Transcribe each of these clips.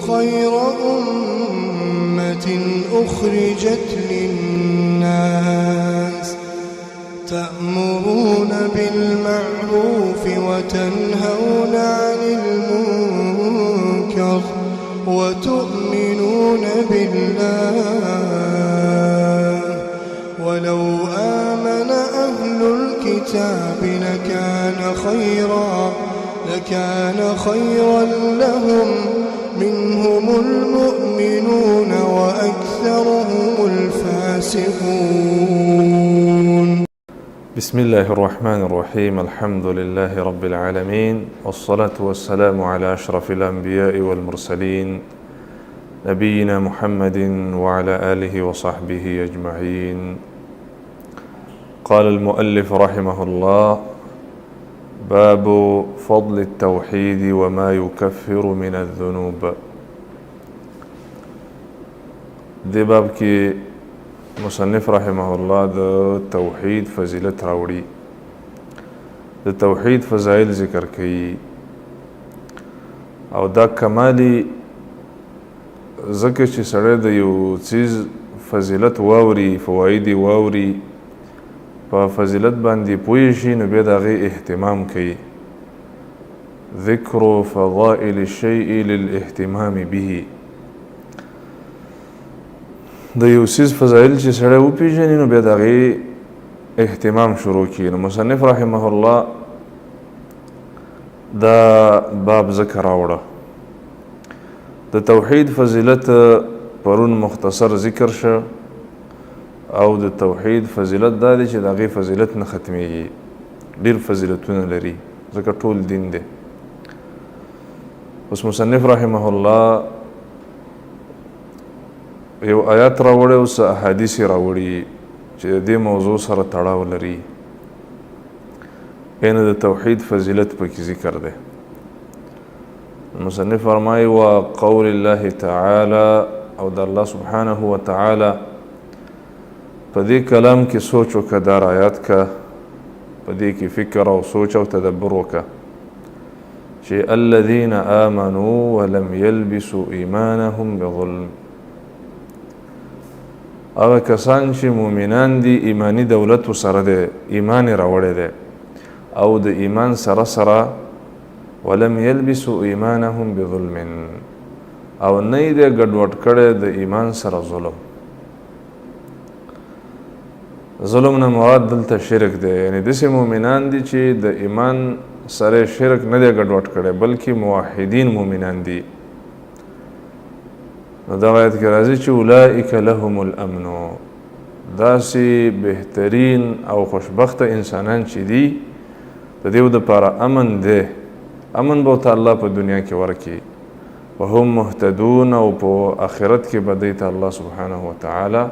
خير أمة أخرجت للناس تأمرون بالمعروف وتنهون عن المنكر وتؤمنون بالله ولو آمن أهل الكتاب لكان خيرا لهم منهم المؤمنون وأكثرهم الفاسقون. بسم الله الرحمن الرحيم. الحمد لله رب العالمين، والصلاة والسلام على أشرف الأنبياء والمرسلين نبينا محمد وعلى آله وصحبه أجمعين. قال المؤلف رحمه الله: باب فضل التوحيد وما يكفر من الذنوب. دې باب کې مصنف رحمه الله د توحید فضیلت راوړي، د توحید فضایل ذکر کوي او دا کمالی ځکه چې سړی د یو څیز فضیلت واوري، فواید واوري، په فضیلت باندې پوه شي، نو بیا د هغې اهتمام کوي. ذکر فضائل الشیء للاهتمام به، د یو څیز فضایل چې سړی وپېژني نو بیا د هغې اهتمام شروع کړي. نو مصنف رحمه الله دا باب ذکر راوړه. د توحید فضیلت پرون مختصر ذکر شه، او د توحید فضیلت دا دی چې د هغې فضیلت نه ختمیږي، ډېر فضیلتونه لري ځکه ټول دین دی. اوس مصنف رحمه الله یو آیات راوړی او څه احادیث یې راوړي چې د دې موضوع سره تړاو لري، یعنې د توحید فضیلت پکې ذکر دی. مصنف فرمایي: وقول الله تعالی، او د الله سبحانه وتعالی په دې کلام کې سوچ وکړه، دا آیات کا په دې کې فکر او سوچ او تدبر وکړه چې الذین آمنوا ولم یلبسوا ایمانهم بظلم، هغه کسان چې مؤمنان دي، ایمانی دولت ورسره دی، ایمان یې راوړی دی، او د ایمان سره سره ولم یلبسوا ایمانهم بظلم، او نه یې دی ګډوډ کړی د ایمان سره ظلم. ظلم نه مراد دلته شرک دی، یعنې داسې مؤمنان دي چې د ایمان سره شرک نه دی ګډوډ کړی، بلکې موحدین مؤمنان دي. نو دغه آیت کې راځي چې اولئک لهم الامن، داسې بهترین او خوشبخته انسانان چې دي د دې دپاره امن دی، امن به ورته الله په دنیا کې ورکړي، وهم مهتدون، او په آخرت کې به دوی ته الله سبحانه وتعالی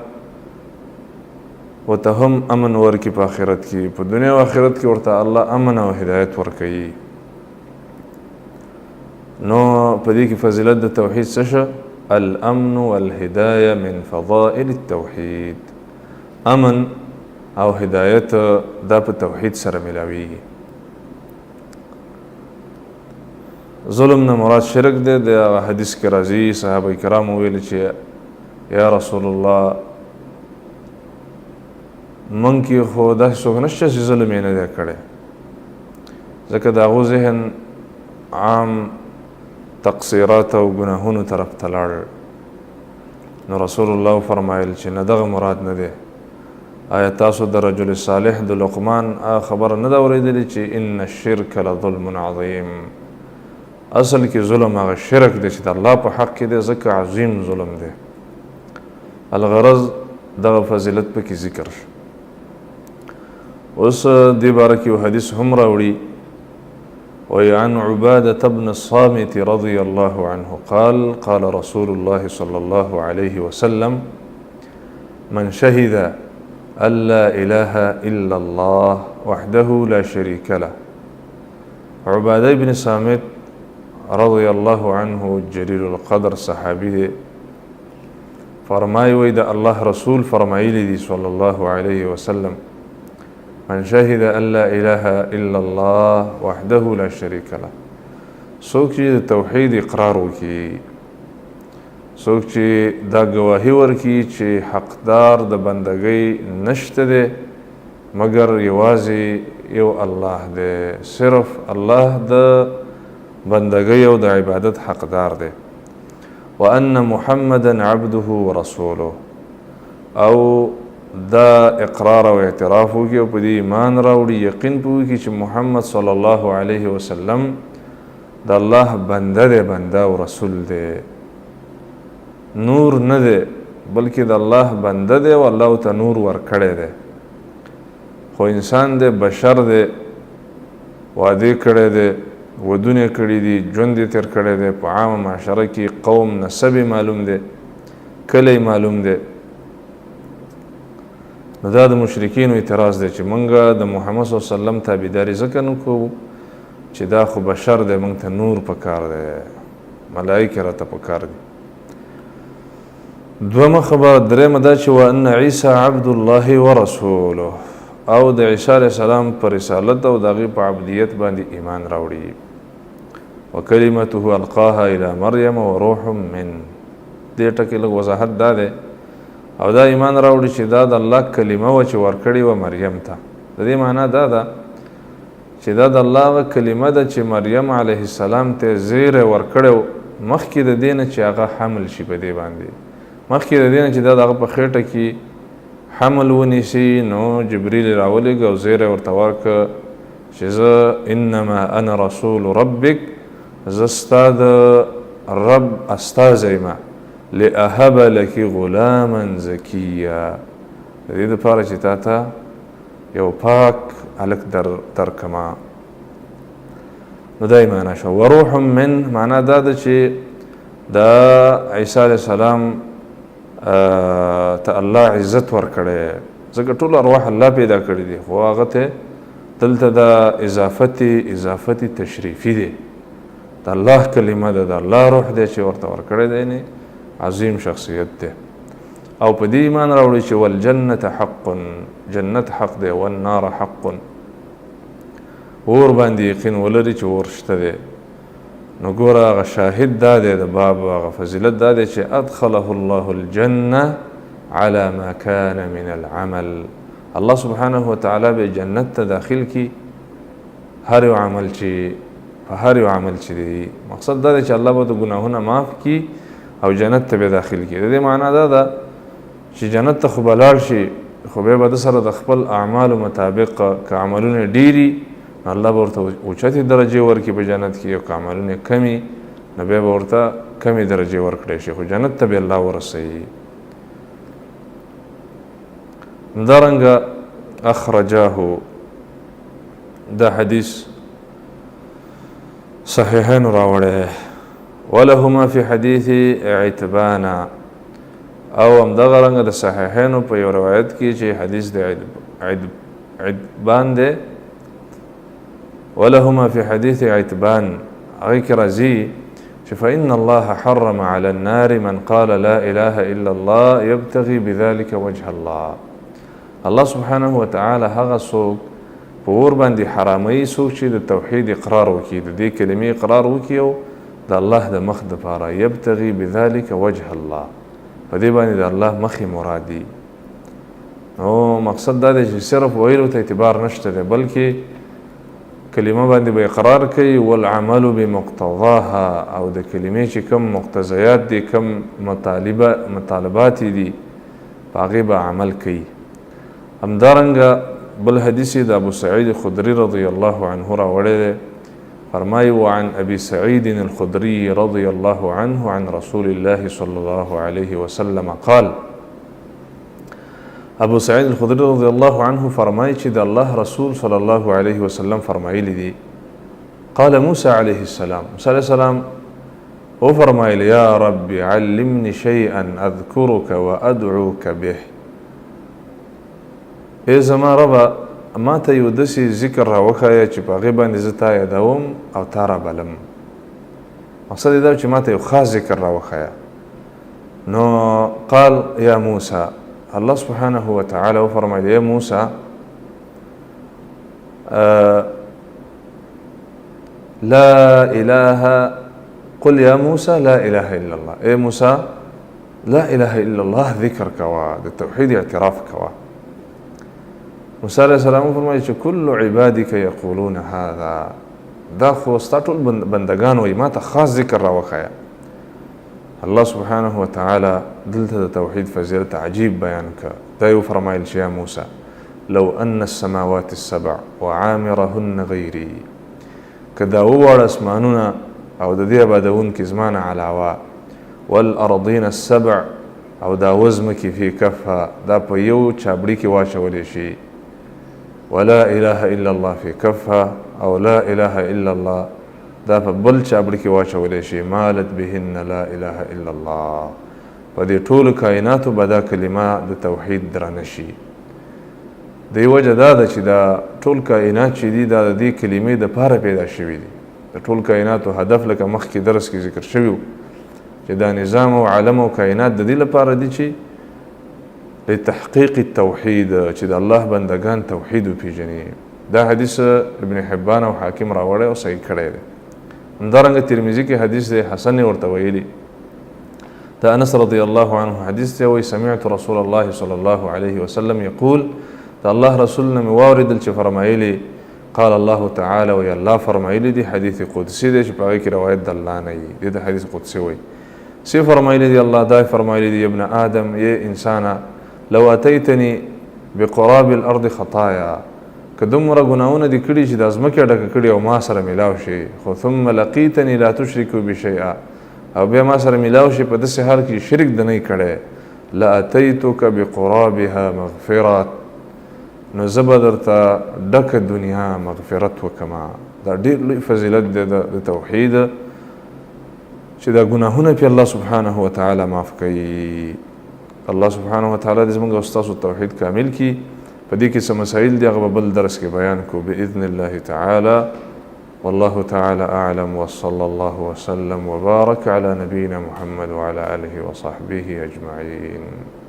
ورته هم امن ورکړي. په آخرت کې، په دنیا او آخرت کې ورته الله امن او هدایت ورکوي. نو په دې کې فضیلت د توحید څه شه؟ الامن والهدایه من فضائل التوحید. امن او هدایت دا په توحید سره ملاویږي. ظلم نه مراد شرک دی. د حدیث کې راځي صحابه کرام ویل چې یا رسول الله، من کې خو داسې څوک نشته چې ظلم یې نه دی کړی، ځکه د هغو ذهن عام تقصیرات او ګناهونو طرف ته لاړ. نو رسول الله فرمایل چې نه، دغه مراد نه دی. آیا تاسو د رجل صالح د لقمان خبره نه ده اورېدلې چې ان الشرک لظلم عظیم؟ اصل کې ظلم هغه شرک دی چې د الله په حق کې دی، ځکه عظیم ظلم دی. الغرض دغه فضیلت پکې ذکر شو. اوس دې باره کې یو حدیث هم راوړي، وعن عبادة بن الصامت رضي الله عنه قال: قال رسول الله صلى الله عليه وسلم: من شهد أن لا إله إلا الله وحده لا شريك له. عبادة بن صامت رضي الله عنه جلیل القدر صحابي دی، فرمایي وی د الله رسول فرمایلی دی صلی الله علیه وسلم: من شهد ان لا اله الا الله وحده لا شريك له، څوک چې د توحید اقرار وکړي څوک چې دا ګواهي ورکړي چې حقدار د بندګۍ نشته دی مګر یوازې یو الله دی، صرف الله د بندګۍ او د عبادت حقدار دی. وان محمدا عبده ورسوله، او دا اقرار او اعتراف وکړي او په دې ایمان راوړي، یقین پوه وکړي چې محمد صلی الله علیه وسلم د الله بنده دی، بنده او رسول دی، نور نه دی بلکې د الله بنده دی او الله ته نور ورکړی دی. خو انسان دی، بشر دی، واده کړی دی، ودونه کړي دي، ژوند یې تېر کړی دی، په عامه معاشره کې قوم نسب معلوم دی، کلی معلوم دی. نو دا د مشرکینو اعتراض دی چې موږ د محمد صلی الله علیه وسلم تابعداري ځکه نه کوو چې دا خو بشر دی، موږ ته نور پکار دی، ملایکې راته پکار دي. دویمه خبره، درېیمه دا چې وان عیسی عبد الله ورسوله، او د عیسی علیه السلام پر رسالت او د هغې په عبدیت باندې ایمان راوړي. وکلمته القاها الی مریم وروح من، دې ټکې لږ وضاحت دا دی، او دا ایمان راوړي چې دا د الله کلمه وه چې ورکړې وه مریم ته. د دې معنا دا ده چې دا د الله هغه کلمه ده چې مریم علیه السلام ته زیری ورکړی و مخکې د دې نه چې هغه حمل شي په دې باندې، مخکې د دې نه چې دا د هغه په خېټه کې حمل ونیسي. نو جبریل راولېږه او زیری ورته ورکړه چې زه انما انا رسول ربک، زه ستا د رب استازی یم، لأهب لکی غلاما زکیا، د دې دپاره چې تا ته یو پاک هلک درکما. نو دا یې معنا شوه. وروح من معنا دا ده چې دا عیسی علیه السلام ته الله عزت ورکړی، ځکه ټول ارواح الله پیدا کړي دي، خو هغه ته دلته دا اضافت تشریفي دی، د الله کلمه ده، د الله روح دی چې ورته ورکړی دی، یعنې عظیم شخصیت دی. او په دې ایمان راوړي چې والجنت حق، جنت حق دی، والنار حق، اور باندې یقین ولري چې اور شته دی. نو ګوره هغه شاهد دا دی د باب، هغه فضیلت دا دی چې ادخله الله الجنه على ما كان من العمل، الله سبحانه وتعالی به جنت ته داخل کی هر یو عمل چې په هر یو عمل چې دی. مقصد دا دی چې الله به د ګناهونه معاف کی او جنت ته به داخل کی. د دې معنا دا ده چې جنت ته خو به لاړ شي، خو بیا به د سره د خپل اعمالو مطابق که عملونه ډیري نو الله به ورته اوچتې درجې ورکړي په جنت کې، او که عملونه کمي نو بیا به ورته کمې درجې ورکړی شي، خو جنت ته به الله ورسوي. همدارنګه اخرجاه، دا حدیث صحیحین راوړی، ولهما فی حدیث عتبان، او همدغه رنګه د صحیحینو په یو روایت کې چې حدیث د عتبان دی، ولهما فی حدیث عتبان، هغې کې راځي چې فإن الله حرم على النار من قال لا إله إلا الله يبتغي بذلك وجه الله. الله سبحانه وتعالی هغه څوک په اور باندې حراموي څوک چې د توحید اقرار وکړي، د دې کلمې اقرار وکړي او د الله د مخ دپاره، یبتغي بذلك وجه الله، په دې باندې د الله مخې مرادي. نو مقصد دا دی چې صرف ویلو ته اعتبار نشته دی، بلکې کلمه باندې به اقرار کوي، والعمل بمقتضاها، او د کلمې چې کم مقتضیات دي، کم مطالبات دي، په هغې به عمل کوي. همدارنګه بل حدیث د ابو سعید خدری رضی الله عنه راوړی دی، فرمایي وعن ابي سعيد الخدري رضي الله عنه عن رسول الله صلى الله عليه وسلم قال، ابو سعید الخدری رضی الله عنه فرمایي چې د الله رسول صلی الله علیه وسلم فرمایلی دي، قال موسی علیه السلام، موسی علیه السلام او فرمایل یا رب علمني شيئا اذكرك وادعوك به، ای زما ربه ما ته یو داسې ذکر راوښایه چې په هغې باندې زه تا یادوم او تا رابلم. مقصد یې دا چې ما ته یو خاص ذکر راوښایه. نو قال یا موسی، الله سبحانه وتعالی وفرمایل یا موسی لا اله، قل یا موسی لا اله الا الله، ای موسی لا اله الا الله ذکر کوا، د توحید اعتراف کوا. موسی علیه السلام فرمایي چې کل عبادک یقولون هذا، دا خو ستا ټول بندگان وایي ما ته خاص ذکر راوښیه. الله سبحانه وتعالی دلته د توحید فضیلت عجیب بیان کړه. دا یې وفرمایل چې یا موسی لو ان السماوات السبع وعامرهن غیري، که دا وواړه اسمانونه او د دې عبادونکي زما نه علاوه، والارضین السبع او دا وزمکې فی کفها، دا په یو چابړي کې واچولی شي، ولا اله الا الله فی کفها او لا اله الا الله دا په بل چابړي کې واچولی شي، مالت بهن لا اله الا الله، په دې ټولو کائناتو به دا کلمه د توحید درنه شي. دې وجه دا ده چې دا ټول کائنات چې دي دا د دې کلمې دپاره پیدا شوي دي. د ټول کائناتو هدف لکه مخکې درس کې ذکر شوي و چې دا نظام او عالم او کائنات د دې لپاره دي چې لتحقیق التوحید، چې د الله بندگان توحید وپېژني. دا حدیث ابن حبان او حاکم راوړی او صحیح کړی دی. همدارنګه ترمذي کې حدیث دی، حسن ورته ویلي. دا انس رضی الله عنه حدیث دی، وایي سمعت رسول الله صلی الله علیه وسلم یقول، دا الله رسول نه مې واورېدل چې فرمایلي قال الله تعالی، وایي الله فرمایلی دی، حدیث قدسی دی چې په هغې کې روایت د الله نه وي، دې ته حدیث قدسی وایي. سی فرمایلی دی الله دا فرمایلی دی ابن آدم، یې انسانه لو اتیتنی بقراب الارض خطایا، که دومره ګناهونه دي کړي چې د ځمکې ډکه کړي او ما سره میلاو شي، خو ثم لقیتنی لا تشرکو بشیئا، او بیا ما سره میلاو شي په داسې حال کې شرک د نه کړی، لاتیتک بقرابها مغفرت، نو زه به درته ډکه دنیا مغفرت وکما. دا ډېر لوی فضیلت دی د توحید چې دا ګناهونه پې الله سبحانه وتعالی معاف کوي. الله سبحانه وتعالی دې زموږ او ستاسو توحید کامل کړي. په دې کې څه مسایل دي هغه به بل درس کې بیان کړو باذن الله تعالی. والله تعالی اعلم، وصلى الله وسلم وبارك على نبينا محمد وعلى آله وصحبه أجمعين.